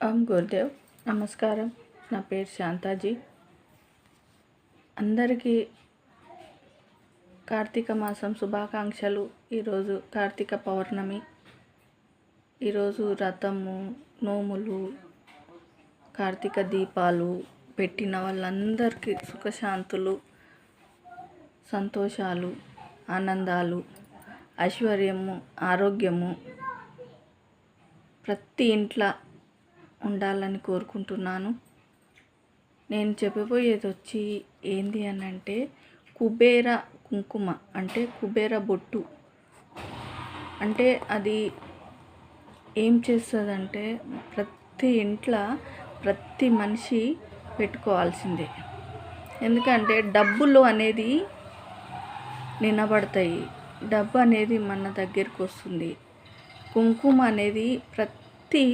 గురుదేవ్ నమస్కారం. నా పేరు శాంతాజీ. అందరికీ కార్తీక మాసం శుభాకాంక్షలు. ఈరోజు కార్తీక పౌర్ణమి. ఈరోజు వ్రతము, నోములు, కార్తీక దీపాలు పెట్టిన వాళ్ళందరికీ సుఖశాంతులు, సంతోషాలు, ఆనందాలు, ఐశ్వర్యము, ఆరోగ్యము ప్రతి ఇంట్లో ఉండాలని కోరుకుంటున్నాను. నేను చెప్పబోయేది వచ్చి ఏంది అని అంటే కుబేర కుంకుమ, అంటే కుబేర బొట్టు. అంటే అది ఏం చేస్తుందంటే ప్రతి ఇంట్లో ప్రతి మనిషి పెట్టుకోవాల్సిందే. ఎందుకంటే డబ్బులు అనేది నిలబడతాయి, డబ్బు అనేది మన దగ్గరికి వస్తుంది. కుంకుమ అనేది ప్రతి